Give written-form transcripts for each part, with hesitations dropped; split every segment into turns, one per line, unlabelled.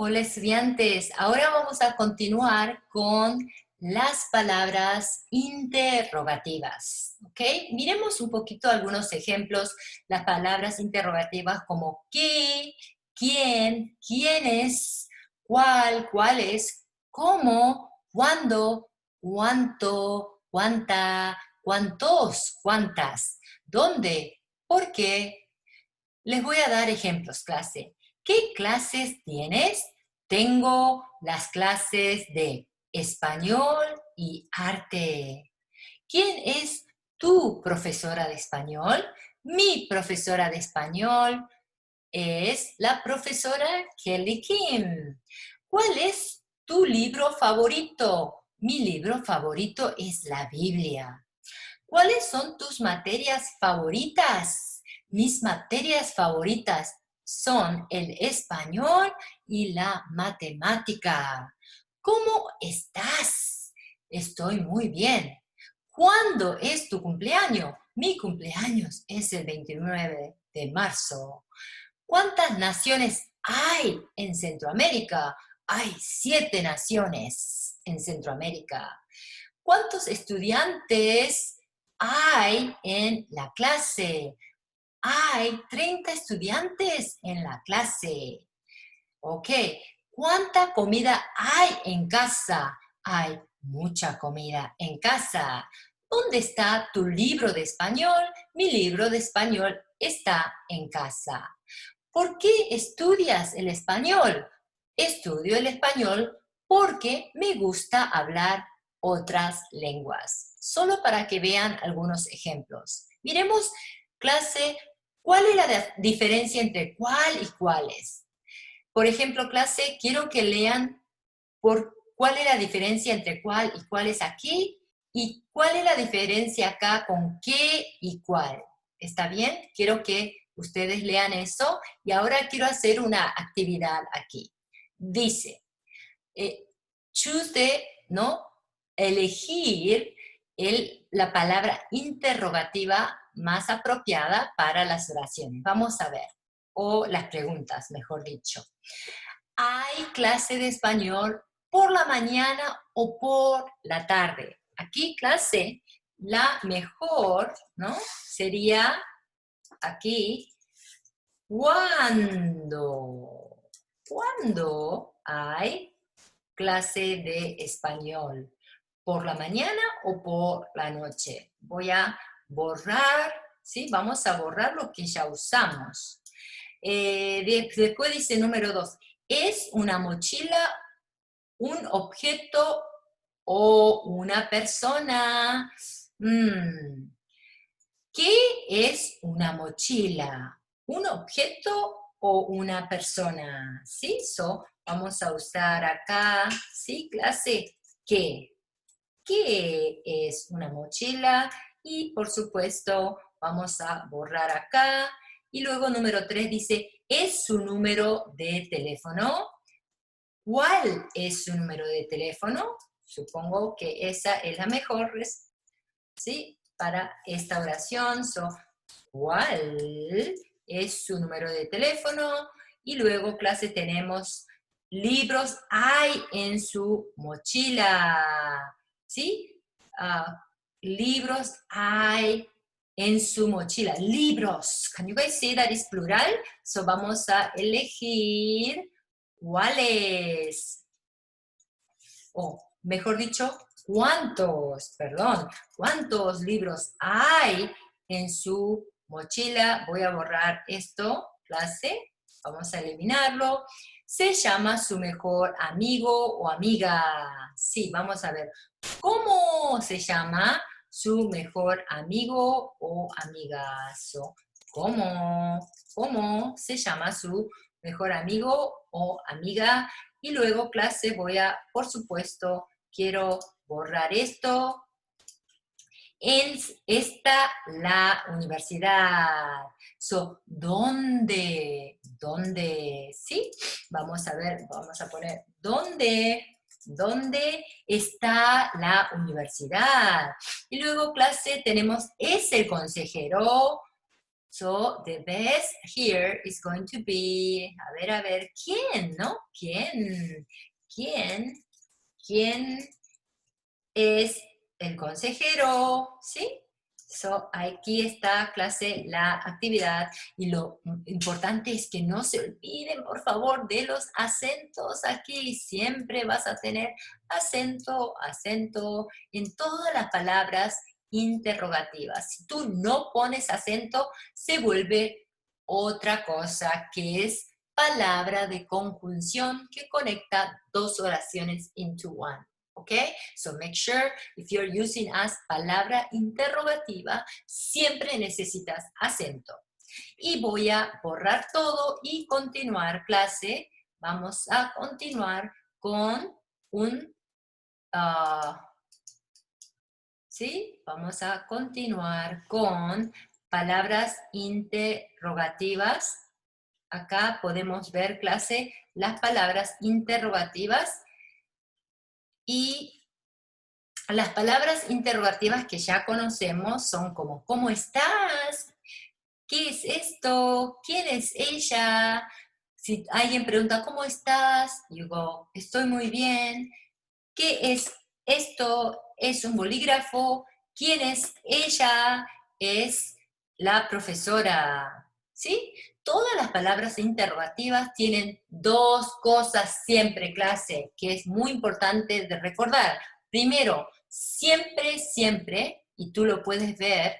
Hola estudiantes, ahora vamos a continuar con las palabras interrogativas, ¿ok? Miremos un poquito algunos ejemplos, las palabras interrogativas como qué, quién, quiénes, cuál, cuáles, cómo, cuándo, cuánto, cuánta, cuántos, cuántas, dónde, por qué. Les voy a dar ejemplos, clase. ¿Qué clases tienes? Tengo las clases de español y arte. ¿Quién es tu profesora de español? Mi profesora de español es la profesora Kelly Kim. ¿Cuál es tu libro favorito? Mi libro favorito es la Biblia. ¿Cuáles son tus materias favoritas? Mis materias favoritas son el español y la matemática. ¿Cómo estás? Estoy muy bien. ¿Cuándo es tu cumpleaños? Mi cumpleaños es el 29 de marzo. ¿Cuántas naciones hay en Centroamérica? Hay 7 naciones en Centroamérica. ¿Cuántos estudiantes hay en la clase? Hay 30 estudiantes en la clase. Ok, ¿cuánta comida hay en casa? Hay mucha comida en casa. ¿Dónde está tu libro de español? Mi libro de español está en casa. ¿Por qué estudias el español? Estudio el español porque me gusta hablar otras lenguas. Solo para que vean algunos ejemplos. Miremos, clase, ¿cuál es la diferencia entre cuál y cuáles? Por ejemplo, clase, quiero que lean cuál es la diferencia entre cuál y cuál es aquí y cuál es la diferencia acá con qué y cuál. ¿Está bien? Quiero que ustedes lean eso y ahora quiero hacer una actividad aquí. Dice, choose the, ¿no? Elegir la palabra interrogativa más apropiada para las oraciones. Vamos a ver, o las preguntas, mejor dicho. ¿Hay clase de español por la mañana o por la tarde? Aquí clase, la mejor, ¿no? Sería aquí, ¿cuándo? ¿Cuándo hay clase de español? ¿Por la mañana o por la noche? Voy a borrar, ¿sí? Vamos a borrar lo que ya usamos. Después dice número 2. ¿Es una mochila un objeto o una persona? ¿Qué es una mochila? ¿Un objeto o una persona? ¿Sí? Vamos a usar acá, ¿sí? Clase, ¿qué? ¿Qué es una mochila? Y por supuesto, vamos a borrar acá. Y luego número 3 dice, ¿es su número de teléfono? ¿Cuál es su número de teléfono? Supongo que esa es la mejor, ¿sí? Para esta oración. ¿Cuál es su número de teléfono? Y luego, clase, tenemos libros hay en su mochila. ¿Sí? Libros hay en su mochila. Libros. Can you guys see that is plural? So vamos a elegir cuáles. O mejor dicho, cuántos libros hay en su mochila. Voy a borrar esto, clase, vamos a eliminarlo. Se llama su mejor amigo o amiga. Sí, vamos a ver. ¿Cómo se llama su mejor amigo o amiga? ¿Cómo se llama su mejor amigo o amiga? Y luego, clase, por supuesto, quiero borrar esto. La universidad. ¿Dónde? ¿Dónde? ¿Sí? Vamos a ver, vamos a poner, ¿dónde está la universidad? Y luego, clase, tenemos, ¿es el consejero? So the best here is going to be, a ver, ¿quién, no? ¿Quién? ¿Quién? ¿Quién es el consejero? ¿Sí? So, aquí está, clase, la actividad. Y lo importante es que no se olviden, por favor, de los acentos aquí. Siempre vas a tener acento, acento en todas las palabras interrogativas. Si tú no pones acento, se vuelve otra cosa, que es palabra de conjunción que conecta dos oraciones into one. Okay? So make sure if you're using as palabra interrogativa, siempre necesitas acento. Y voy a borrar todo y continuar clase. Vamos a continuar con un... ¿sí? Vamos a continuar con palabras interrogativas. Acá podemos ver, clase, las palabras interrogativas. Y las palabras interrogativas que ya conocemos son como ¿cómo estás? ¿Qué es esto? ¿Quién es ella? Si alguien pregunta ¿cómo estás? Digo, estoy muy bien. ¿Qué es esto? ¿Es un bolígrafo? ¿Quién es ella? Es la profesora. ¿Sí? Todas las palabras interrogativas tienen dos cosas siempre, clase, que es muy importante de recordar. Primero, siempre, siempre, y tú lo puedes ver,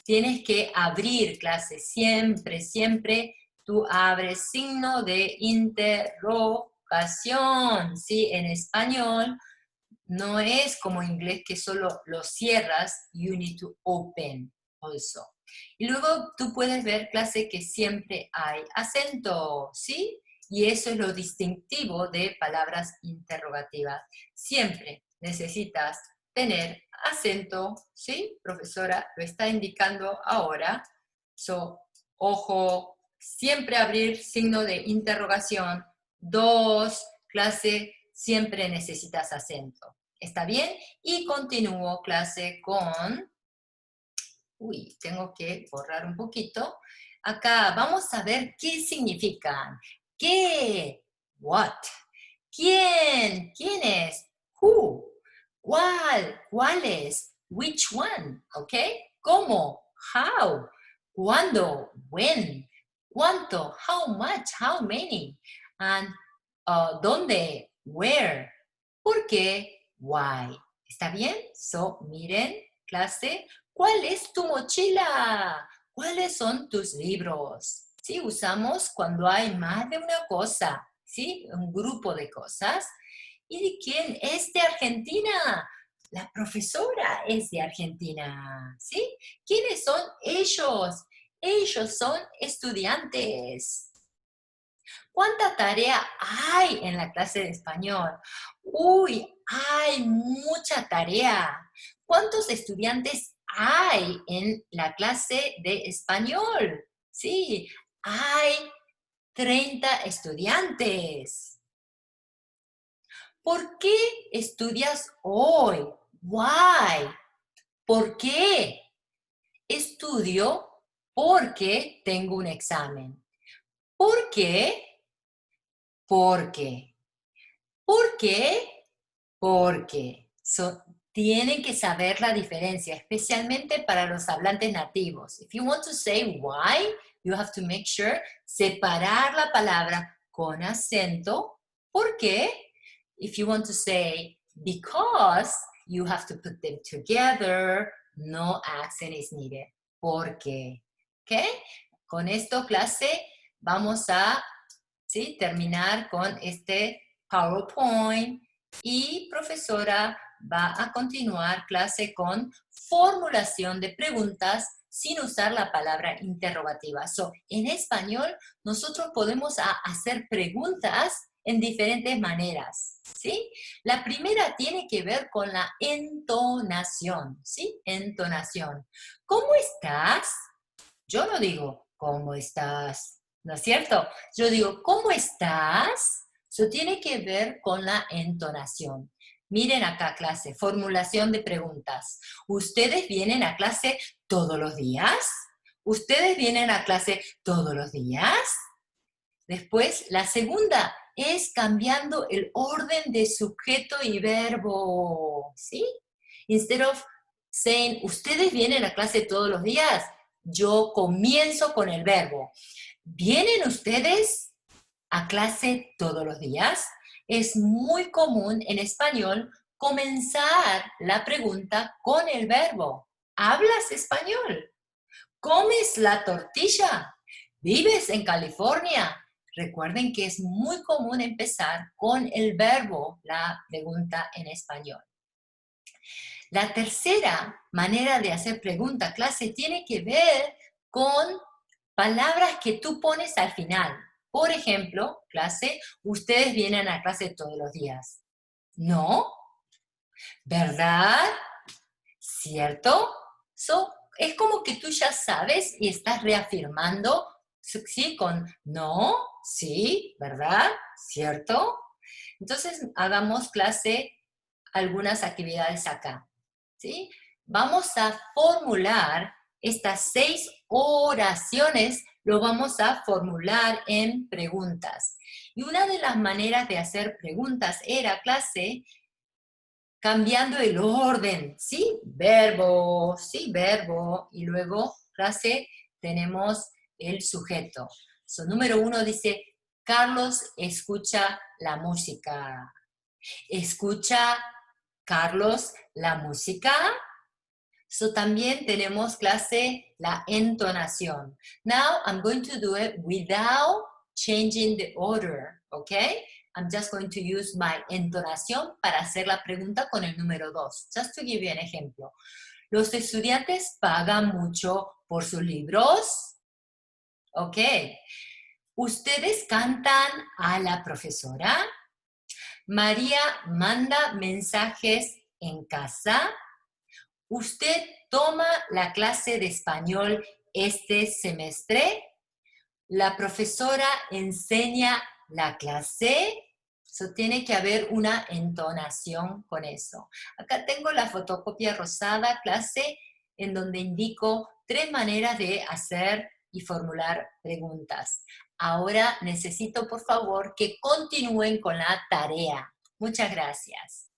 tienes que abrir, clase, siempre, siempre, tú abres signo de interrogación, ¿sí? En español no es como inglés que solo lo cierras, you need to open also. Y luego tú puedes ver, clase, que siempre hay acento, ¿sí? Y eso es lo distintivo de palabras interrogativas. Siempre necesitas tener acento, ¿sí? Profesora, lo está indicando ahora. So, ojo, siempre abrir signo de interrogación. Dos, clase, siempre necesitas acento. ¿Está bien? Y continúo, clase, con... Uy, tengo que borrar un poquito. Acá vamos a ver qué significan. ¿Qué? What? ¿Quién? ¿Quién es? Who? ¿Cuál? ¿Cuál es? Which one? ¿Ok? ¿Cómo? How? ¿Cuándo? When? ¿Cuánto? How much? How many? And ¿dónde? Where? ¿Por qué? Why? ¿Está bien? So, miren, clase, ¿cuál es tu mochila? ¿Cuáles son tus libros? Sí, usamos cuando hay más de una cosa, ¿sí? Un grupo de cosas. ¿Y de quién? Es de Argentina. La profesora es de Argentina, ¿sí? ¿Quiénes son ellos? Ellos son estudiantes. ¿Cuánta tarea hay en la clase de español? Uy, hay mucha tarea. ¿Cuántos estudiantes hay en la clase de español? Sí, hay 30 estudiantes. ¿Por qué estudias hoy? Why? ¿Por qué? Estudio porque tengo un examen. ¿Por qué? Porque. ¿Por qué? Porque tienen que saber la diferencia, especialmente para los hablantes nativos. If you want to say why, you have to make sure separar la palabra con acento. ¿Por qué? If you want to say because, you have to put them together. No accent is needed. ¿Por qué? ¿Ok? Con esto, clase, vamos a terminar con este PowerPoint y profesora va a continuar clase con formulación de preguntas sin usar la palabra interrogativa. So, en español, nosotros podemos hacer preguntas en diferentes maneras, ¿sí? La primera tiene que ver con la entonación, ¿sí? Entonación. ¿Cómo estás? Yo no digo, ¿cómo estás? ¿No es cierto? Yo digo, ¿cómo estás? Eso tiene que ver con la entonación. Miren acá, clase, formulación de preguntas. ¿Ustedes vienen a clase todos los días? ¿Ustedes vienen a clase todos los días? Después, la segunda es cambiando el orden de sujeto y verbo, ¿sí? Instead of saying, ¿ustedes vienen a clase todos los días? Yo comienzo con el verbo. ¿Vienen ustedes a clase todos los días? Es muy común en español comenzar la pregunta con el verbo. ¿Hablas español? ¿Comes la tortilla? ¿Vives en California? Recuerden que es muy común empezar con el verbo, la pregunta en español. La tercera manera de hacer pregunta clase tiene que ver con palabras que tú pones al final. Por ejemplo, clase, ustedes vienen a clase todos los días. ¿No? ¿Verdad? ¿Cierto? Es como que tú ya sabes y estás reafirmando, ¿sí? Con no, sí, ¿verdad? ¿Cierto? Entonces, hagamos clase algunas actividades acá, ¿sí? Vamos a formular estas 6 oraciones, lo vamos a formular en preguntas. Y una de las maneras de hacer preguntas era, clase, cambiando el orden, ¿sí? Verbo, y luego frase tenemos el sujeto. Número 1 dice, Carlos escucha la música. ¿Escucha Carlos la música? También tenemos clase la entonación. Now I'm going to do it without changing the order, okay? I'm just going to use my entonación para hacer la pregunta con el número 2. Just to give you an ejemplo. ¿Los estudiantes pagan mucho por sus libros? Ok. ¿Ustedes cantan a la profesora? ¿María manda mensajes en casa? ¿Usted toma la clase de español este semestre? ¿La profesora enseña la clase? Tiene que haber una entonación con eso. Acá tengo la fotocopia rosada, clase, en donde indico 3 maneras de hacer y formular preguntas. Ahora necesito, por favor, que continúen con la tarea. Muchas gracias.